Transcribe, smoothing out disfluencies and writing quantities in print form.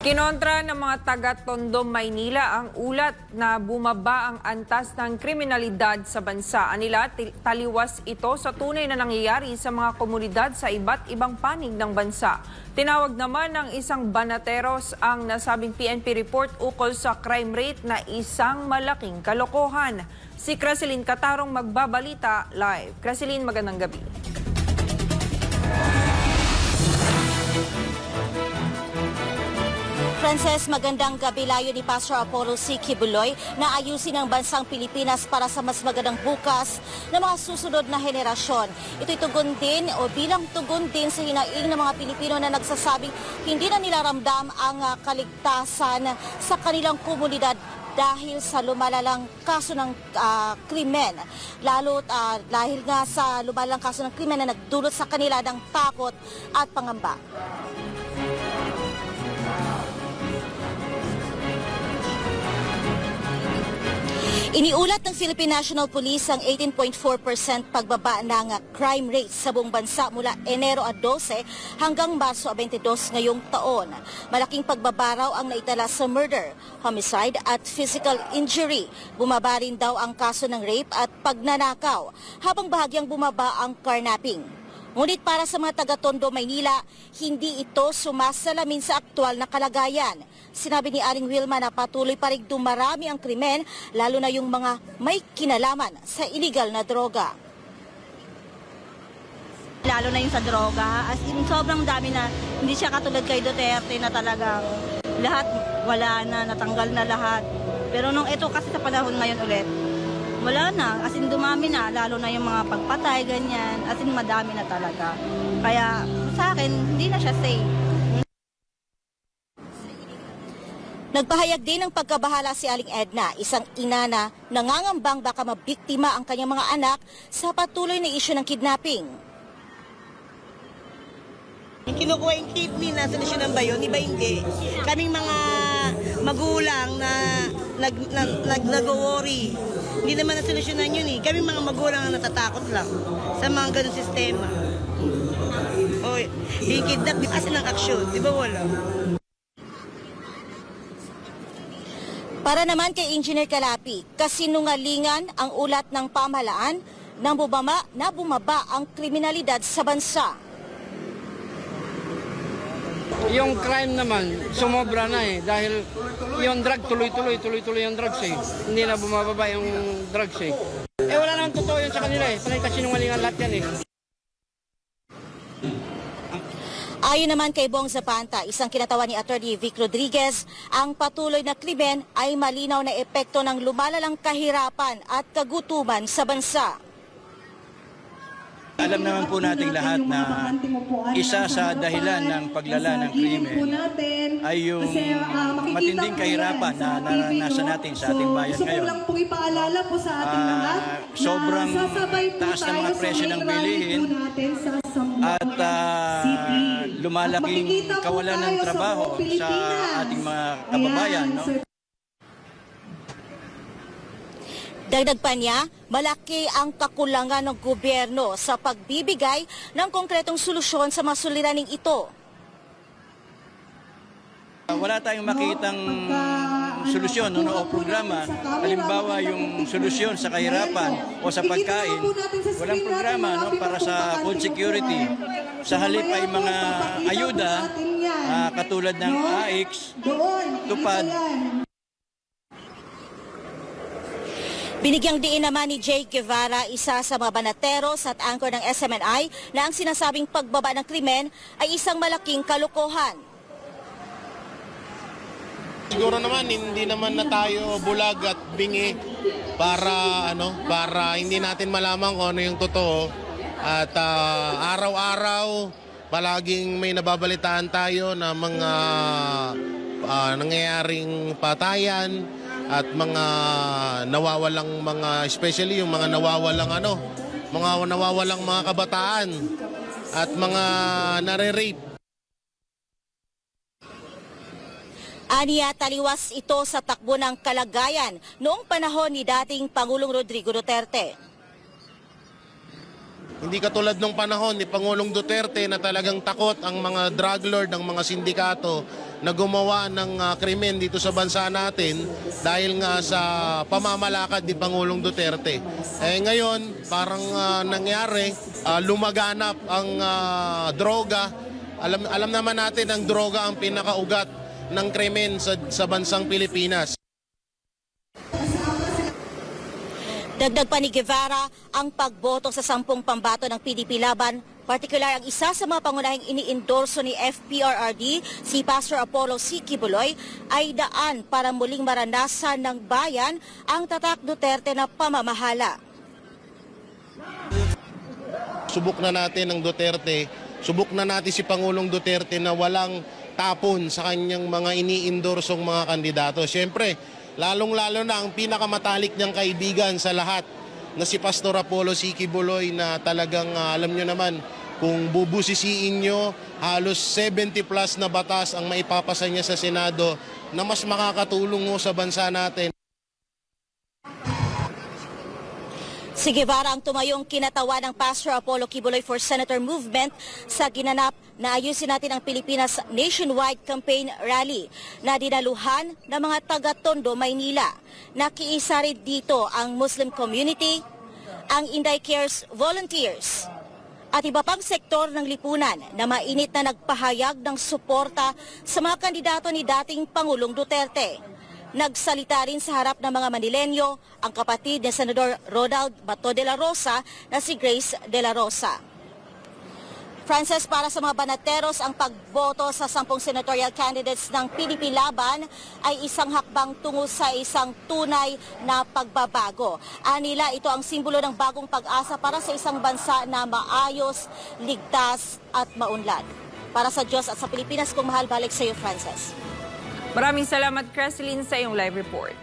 Kinontra ng mga taga-Tondo, Maynila ang ulat na bumaba ang antas ng kriminalidad sa bansa. Anila, taliwas ito sa tunay na nangyayari sa mga komunidad sa iba't ibang panig ng bansa. Tinawag naman ng isang banateros ang nasabing PNP report ukol sa crime rate na isang malaking kalokohan. Si Craceline Catarong magbabalita live. Craceline, magandang gabi. Frances, magandang gabi. Layo ni Pastor Apollo C. Kibuloy na ayusin ang bansang Pilipinas para sa mas magandang bukas ng mga susunod na henerasyon. Ito'y tugon din o bilang tugon din sa hinaing ng mga Pilipino na nagsasabing hindi na nila ramdam ang kaligtasan sa kanilang komunidad dahil sa lumalalang kaso ng krimen. Lalo dahil nga sa lumalalang kaso ng krimen na nagdulot sa kanila ng takot at pangamba. Iniulat ng Philippine National Police ang 18.4% pagbaba ng crime rate sa buong bansa mula Enero 12 hanggang Marso 22 ngayong taon. Malaking pagbaba raw ang naitala sa murder, homicide at physical injury. Bumaba rin daw ang kaso ng rape at pagnanakaw, habang bahagyang bumaba ang carnapping. Ngunit para sa mga taga-Tondo, Maynila, hindi ito sumasalamin sa aktual na kalagayan. Sinabi ni Aling Wilma na patuloy pa rin dumarami ang krimen, lalo na yung mga may kinalaman sa iligal na droga. Lalo na yung sa droga, as in sobrang dami na hindi siya katulad kay Duterte na talagang lahat wala na, natanggal na lahat. Pero nung ito kasi sa panahon ngayon ulit, wala na, as in dumami na, lalo na yung mga pagpatay, ganyan, as in madami na talaga. Kaya sa akin, hindi na siya safe. Nagpahayag din ng pagkabahala si Aling Edna, isang ina na nangangambang baka mabiktima ang kanyang mga anak sa patuloy na isyu ng kidnapping. Kinukuha yung kidney na solusyonan ba yun? Iba hindi. Kaming mga magulang na nag-worry. Hindi naman na solusyonan yun eh. Kaming mga magulang na natatakot lang sa mga ganun sistema. O, i-kidnap kasi ng aksyon. Di ba wala? Para naman kay Engineer Calapi, kasinungalingan ang ulat ng pamahalaan na bumaba ang kriminalidad sa bansa. Yung crime naman, sumobra na eh. Dahil yung drug, tuloy-tuloy yung drugs eh. Hindi na bumababa yung drugs eh. Wala naman totoo yun sa kanila eh. Panay kasinungalingan lahat yan eh. Ayon naman kay Bong Zapanta, isang kinatawan ni Atty. Vic Rodriguez, ang patuloy na krimen ay malinaw na epekto ng lumalalang kahirapan at kagutuman sa bansa. Alam naman po nating lahat na isa sa dahilan ng paglala ng krimen ay yung matinding kahirapan na naranasan natin sa ating bayan ngayon. Sobrang taas ng mga presyo ng bilihin at lumalaking kawalan ng trabaho sa ating mga kababayan. No? Dagdag pa niya, malaki ang kakulangan ng gobyerno sa pagbibigay ng konkretong solusyon sa mga suliraning ito. Wala tayong makitang solusyon o programa. Halimbawa yung solusyon sa kahirapan o sa pagkain. Walang programa para sa food security. Sa halip ay mga ayuda katulad ng AIX, tupad. Binigyang diin naman ni Jay Guevara, isa sa mga banateros at anchor ng SMNI, na ang sinasabing pagbaba ng krimen ay isang malaking kalokohan. Siguro naman hindi naman na tayo bulag at bingi para hindi natin malaman kung ano yung totoo at araw-araw palaging may nababalitaan tayo na mga nangyayaring patayan at mga nawawalang especially yung mga nawawalang mga kabataan at mga nare-rape. Aniya, taliwas ito sa takbo ng kalagayan noong panahon ni dating Pangulong Rodrigo Duterte. Hindi katulad nung panahon ni Pangulong Duterte na talagang takot ang mga drug lord, ang mga sindikato na gumawa ng krimen dito sa bansa natin dahil nga sa pamamalakad ni Pangulong Duterte. Ngayon, parang nangyari, lumaganap ang droga. Alam naman natin ang droga ang pinakaugat ng krimen sa bansang Pilipinas. Dagdag pa ni Guevara, ang pagboto sa 10 pambato ng PDP Laban, partikular ang isa sa mga pangunahing iniendorso ni FPRRD, si Pastor Apollo C. Quiboloy, ay daan para muling maranasan ng bayan ang tatak Duterte na pamamahala. Subok na natin ang Duterte, subok na natin si Pangulong Duterte na walang tapon sa kanyang mga iniindorsong mga kandidato. Siyempre, lalong-lalo na ang pinakamatalik niyang kaibigan sa lahat na si Pastor Apollo C. Quiboloy na talagang alam nyo naman kung bubusisiin nyo, halos 70 plus na batas ang maipapasa niya sa Senado na mas makakatulong sa bansa natin. Si Guevara ang tumayong kinatawa ng Pastor Apollo Quiboloy for Senator Movement sa ginanap na Ayusin Natin ang Pilipinas nationwide campaign rally na dinaluhan ng mga taga-Tondo, Maynila. Nakiisa rin dito ang Muslim community, ang Inday Cares volunteers at iba pang sektor ng lipunan na mainit na nagpahayag ng suporta sa mga kandidato ni dating Pangulong Duterte. Nagsalita rin sa harap ng mga Manilenyo ang kapatid ni Senador Ronald Bato de la Rosa na si Grace de la Rosa. Frances, para sa mga banateros, ang pagboto sa 10 senatorial candidates ng PDP Laban ay isang hakbang tungo sa isang tunay na pagbabago. Anila, ito ang simbolo ng bagong pag-asa para sa isang bansa na maayos, ligtas at maunlad. Para sa Diyos at sa Pilipinas, kung mahal, balik sa iyo, Frances. Maraming salamat, Creslin, sa iyong live report.